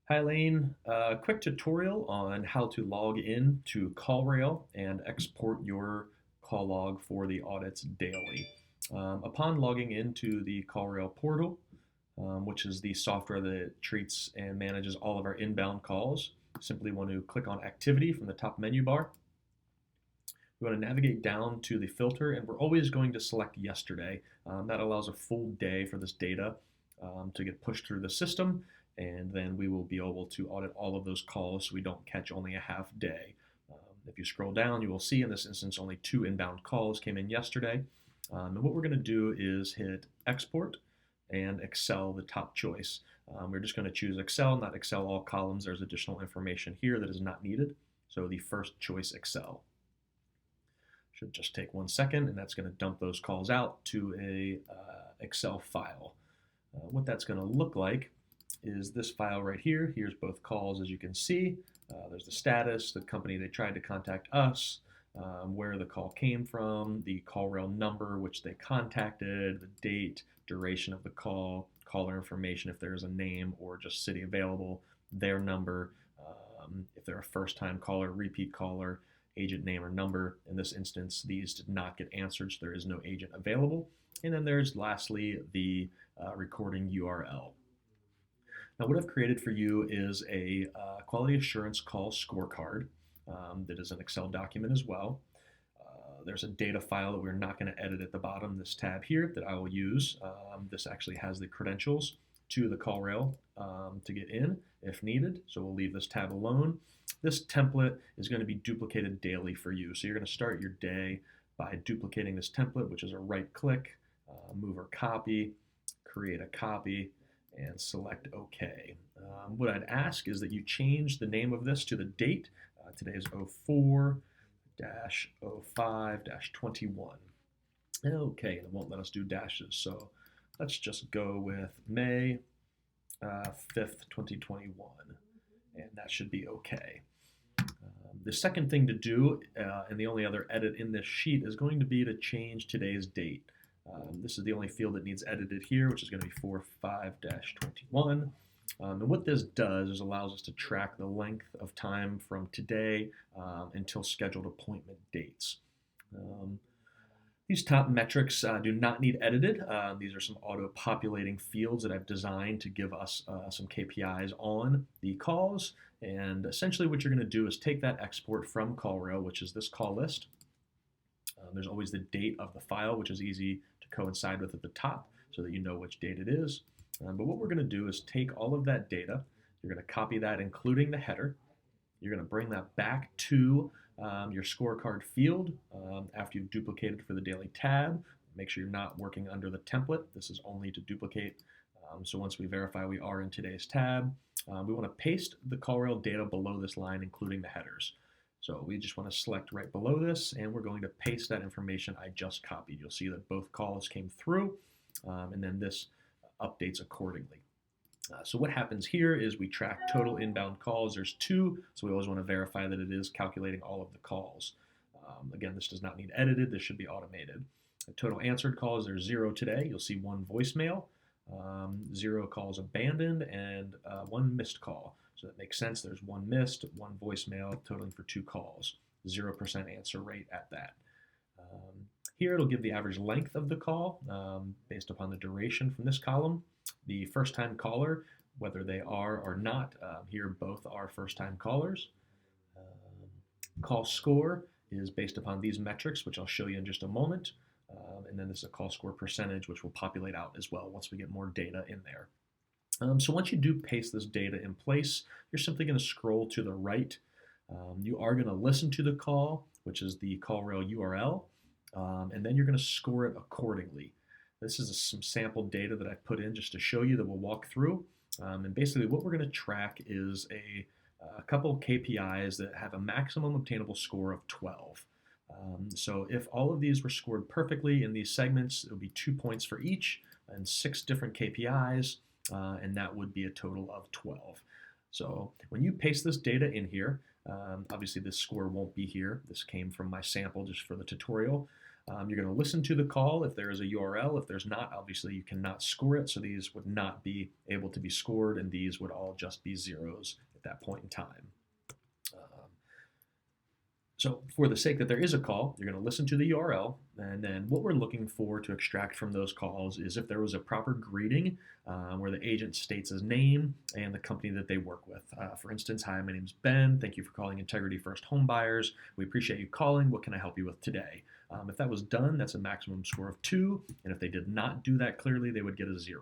Hi, Lane. Quick tutorial on how to log in to CallRail and export your call log for the audits daily. Upon logging into the CallRail portal, which is the software that treats and manages all of our inbound calls, simply want to click on Activity from the top menu bar. We want to navigate down to the filter, and we're always going to select yesterday. That allows a full day for this data to get pushed through the system, and then we will be able to audit all of those calls so we don't catch only a half day. If you scroll down, you will see in this instance only 2 inbound calls came in yesterday. And what we're going to do is hit Export and Excel, the top choice. We're just going to choose Excel, not Excel all columns. There's additional information here that is not needed. So the first choice, Excel. Should just take 1 second, and that's going to dump those calls out to a Excel file. What that's going to look like is this file right here. Here's both calls, as you can see. There's the status, the company they tried to contact us, where the call came from, the CallRail number which they contacted, the date, duration of the call, caller information if there's a name or just city available, their number, if they're a first-time caller, repeat caller, agent name or number. In this instance, these did not get answered, so there is no agent available. And then there's lastly the recording URL. Now what I've created for you is a quality assurance call scorecard that is an Excel document as well. There's a data file that we're not going to edit at the bottom, this tab here that I will use. This actually has the credentials to the CallRail to get in if needed, so we'll leave this tab alone. This template is going to be duplicated daily for you. So you're going to start your day by duplicating this template, which is a right click, move or copy, create a copy, and select OK. What I'd ask is that you change the name of this to the date. Today is 04-05-21. Okay, and it won't let us do dashes, so let's just go with May 5th, 2021, and that should be okay. The second thing to do, and the only other edit in this sheet, is going to be to change today's date. This is the only field that needs edited here, which is going to be 4-5-21. And what this does is allows us to track the length of time from today until scheduled appointment dates. These top metrics do not need edited. These are some auto-populating fields that I've designed to give us some KPIs on the calls. And essentially what you're going to do is take that export from CallRail, which is this call list. There's always the date of the file, which is easy to coincide with at the top so that you know which date it is. But what we're going to do is take all of that data. You're going to copy that, including the header. You're going to bring that back to your scorecard field after you've duplicated for the daily tab. Make sure you're not working under the template. This is only to duplicate. So once we verify we are in today's tab, we want to paste the CallRail data below this line, including the headers. So we just want to select right below this, and we're going to paste that information I just copied. You'll see that both calls came through, and then this updates accordingly. So what happens here is we track total inbound calls. There's 2, so we always want to verify that it is calculating all of the calls. Again, this does not need edited. This should be automated. The total answered calls, there's 0 today. You'll see 1 voicemail, 0 calls abandoned, and 1 missed call. So that makes sense. There's 1 missed, 1 voicemail, totaling for 2 calls. 0% answer rate at that. Here it'll give the average length of the call based upon the duration from this column. The first-time caller, whether they are or not, here both are first-time callers. Call score is based upon these metrics, which I'll show you in just a moment. And then this is a call score percentage, which will populate out as well once we get more data in there. So once you do paste this data in place, you're simply going to scroll to the right. You are going to listen to the call, which is the CallRail URL, and then you're going to score it accordingly. This is some sample data that I've put in just to show you that we'll walk through. And basically what we're going to track is a couple KPIs that have a maximum obtainable score of 12. So if all of these were scored perfectly in these segments, it would be 2 points for each and 6 different KPIs, and that would be a total of 12. So when you paste this data in here, obviously this score won't be here. This came from my sample just for the tutorial. You're going to listen to the call if there is a URL. If there's not, obviously you cannot score it. So these would not be able to be scored, and these would all just be zeros at that point in time. So for the sake that there is a call, you're going to listen to the URL, and then what we're looking for to extract from those calls is if there was a proper greeting where the agent states his name and the company that they work with. For instance, hi, my name's Ben. Thank you for calling Integrity First Home Buyers. We appreciate you calling. What can I help you with today? If that was done, that's a maximum score of 2, and if they did not do that clearly, they would get a 0.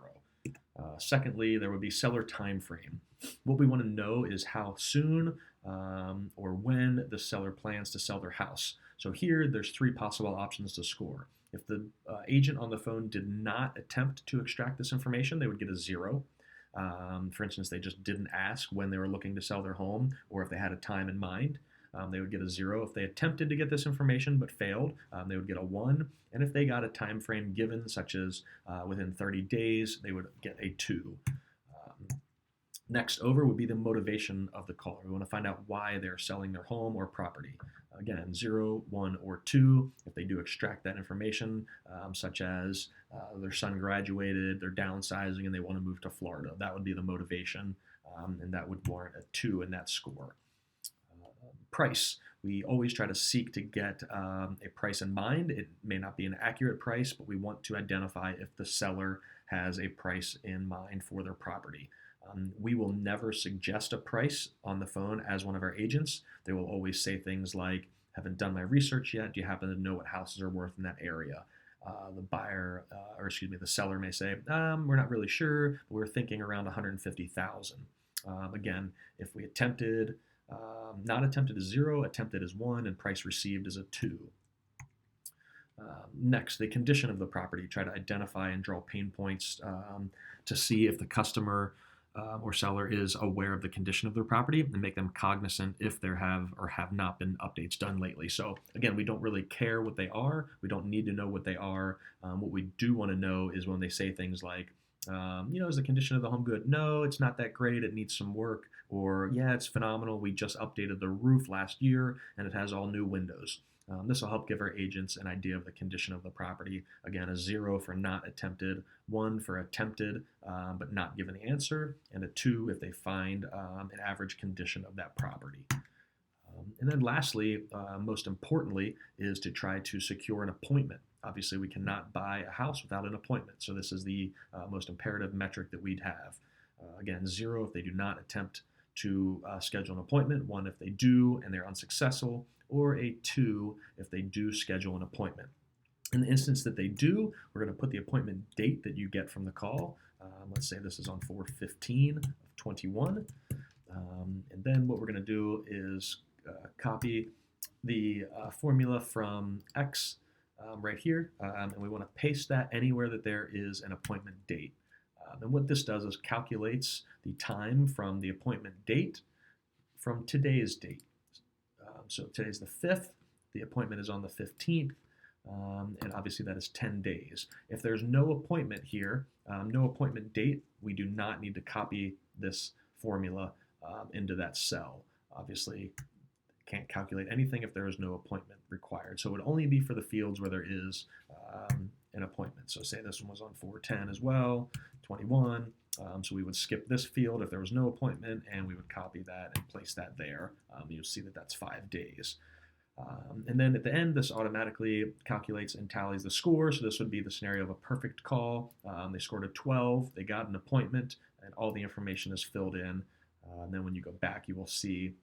Secondly, there would be seller time frame. What we want to know is how soon or when the seller plans to sell their house. So here, there's 3 possible options to score. If the agent on the phone did not attempt to extract this information, they would get a 0. For instance, they just didn't ask when they were looking to sell their home, or if they had a time in mind. They would get a 0. If they attempted to get this information but failed, they would get a 1. And if they got a time frame given, such as within 30 days, they would get a 2. Next over would be the motivation of the caller. We want to find out why they're selling their home or property. Again, 0, 1, or 2. If they do extract that information, such as their son graduated, they're downsizing, and they want to move to Florida, that would be the motivation, and that would warrant a 2 in that score. Price. We always try to seek to get a price in mind. It may not be an accurate price, but we want to identify if the seller has a price in mind for their property. We will never suggest a price on the phone as one of our agents. They will always say things like, haven't done my research yet. Do you happen to know what houses are worth in that area? The seller may say, we're not really sure, but we're thinking around $150,000. Again, if we attempted, not attempted is 0, attempted is 1, and price received is a 2. Next, the condition of the property. Try to identify and draw pain points to see if the customer or seller is aware of the condition of their property, and make them cognizant if there have or have not been updates done lately. So again, we don't really care what they are. We don't need to know what they are. What we do want to know is when they say things like, is the condition of the home good? No, it's not that great. It needs some work. Or, yeah, it's phenomenal. We just updated the roof last year, and it has all new windows. This will help give our agents an idea of the condition of the property. Again, a 0 for not attempted, 1 for attempted but not given the answer, and a 2 if they find an average condition of that property. And then lastly, most importantly, is to try to secure an appointment. Obviously, we cannot buy a house without an appointment, so this is the most imperative metric that we'd have. Again, 0 if they do not attempt to schedule an appointment, 1 if they do and they're unsuccessful, or a 2 if they do schedule an appointment. In the instance that they do, we're going to put the appointment date that you get from the call. Let's say this is on 4/15 of 21. And then what we're going to do is copy the formula from X right here, and we want to paste that anywhere that there is an appointment date. And what this does is calculates the time from the appointment date from today's date. So today's the 5th, the appointment is on the 15th, and obviously that is 10 days. If there's no appointment here, no appointment date, we do not need to copy this formula into that cell. Obviously, can't calculate anything if there is no appointment required. So it would only be for the fields where there is an appointment. So say this one was on 4/10 as well, 21. So we would skip this field if there was no appointment, and we would copy that and place that there. You'll see that that's 5 days. And then at the end, this automatically calculates and tallies the score. So this would be the scenario of a perfect call. They scored a 12, they got an appointment, and all the information is filled in. And then when you go back, you will see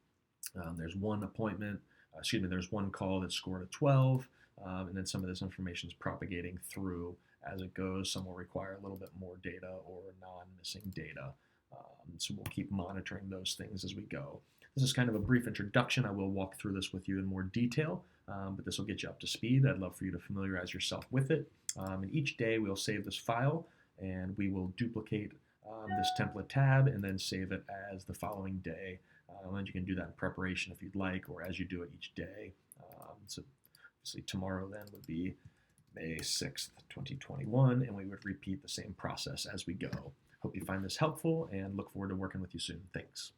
there's one there's one call that scored a 12, and then some of this information is propagating through as it goes. Some will require a little bit more data or non-missing data. So we'll keep monitoring those things as we go. This is kind of a brief introduction. I will walk through this with you in more detail, but this will get you up to speed. I'd love for you to familiarize yourself with it. And each day we'll save this file, and we will duplicate this template tab and then save it as the following day. And you can do that in preparation if you'd like, or as you do it each day. So obviously tomorrow then would be May 6th, 2021, and we would repeat the same process as we go. Hope you find this helpful and look forward to working with you soon. Thanks.